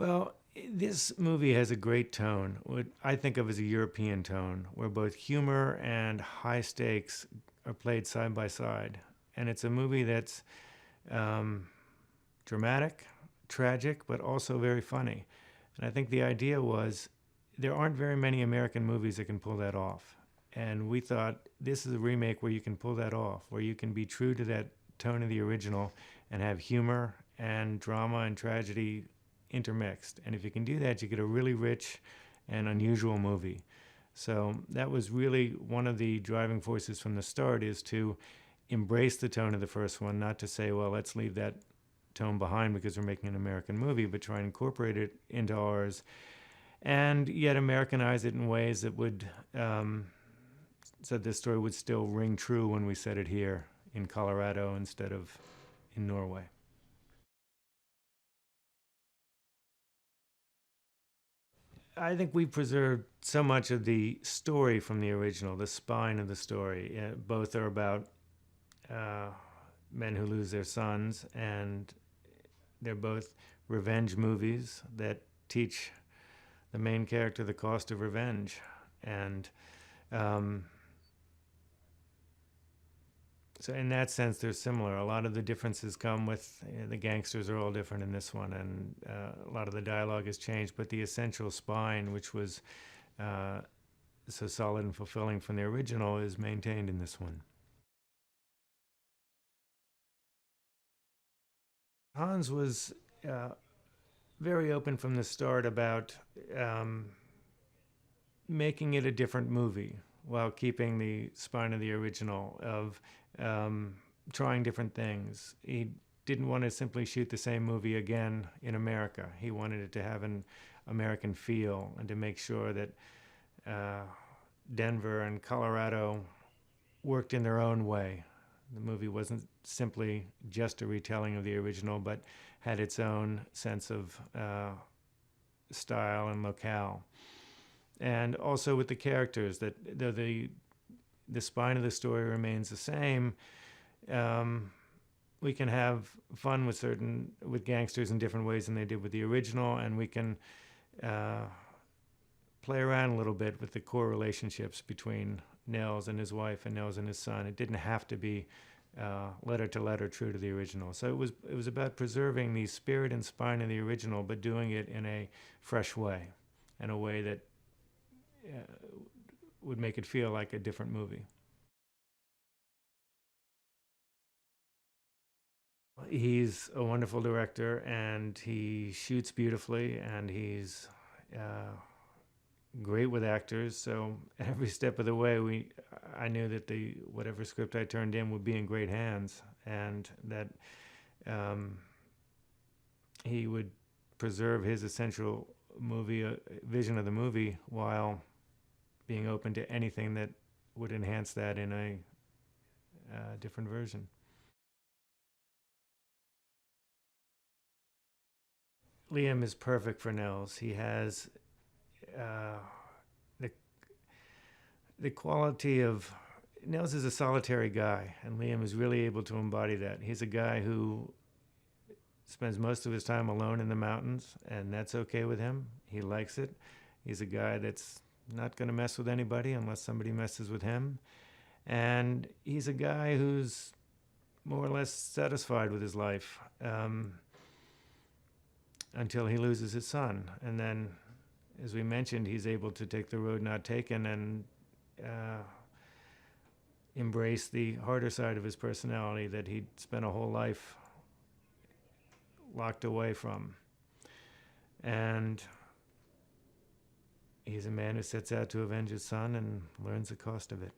Well, this movie has a great tone, what I think of as a European tone, where both humor and high stakes are played side by side. And it's a movie that's um, dramatic, tragic, but also very funny. And I think the idea was there aren't very many American movies that can pull that off. And we thought this is a remake where you can pull that off, where you can be true to that tone of the original and have humor and drama and tragedy intermixed. And if you can do that, you get a really rich and unusual movie. So that was really one of the driving forces from the start, is to embrace the tone of the first one, not to say, well, let's leave that tone behind because we're making an American movie, but try and incorporate it into ours and yet Americanize it in ways that would, so this story would still ring true when we said it here in Colorado instead of in Norway. I think we preserved so much of the story from the original, the spine of the story. Both are about uh, men who lose their sons, and they're both revenge movies that teach the main character the cost of revenge. And um, so, in that sense, they're similar. A lot of the differences come with the gangsters are all different in this one, and a lot of the dialogue has changed. But the essential spine, which was uh, so solid and fulfilling from the original, is maintained in this one. Hans was uh, very open from the start about um, making it a different movie while keeping the spine of the original, of um, trying different things. He didn't want to simply shoot the same movie again in America. He wanted it to have an American feel and to make sure that uh, Denver and Colorado worked in their own way. The movie wasn't simply just a retelling of the original, but had its own sense of style and locale. And also with the characters, that though the spine of the story remains the same, um, we can have fun with gangsters in different ways than they did with the original, and we can uh, play around a little bit with the core relationships between Nels and his wife and Nels and his son. It didn't have to be letter to letter true to the original. So it was about preserving the spirit and spine of the original, but doing it in a fresh way, in a way that uh, would make it feel like a different movie. He's a wonderful director, and he shoots beautifully, and he's uh, great with actors. So every step of the way, I knew that the whatever script I turned in would be in great hands, and that um, he would preserve his essential movie vision of the movie while being open to anything that would enhance that in a different version. Liam is perfect for Nels. He has uh, the the quality of Nels is a solitary guy, and Liam is really able to embody that. He's a guy who spends most of his time alone in the mountains, and that's okay with him. He likes it. He's a guy that's not going to mess with anybody unless somebody messes with him. And he's a guy who's more or less satisfied with his life until he loses his son. And then, as we mentioned, he's able to take the road not taken and embrace the harder side of his personality that he'd spent a whole life locked away from. And he's a man who sets out to avenge his son and learns the cost of it.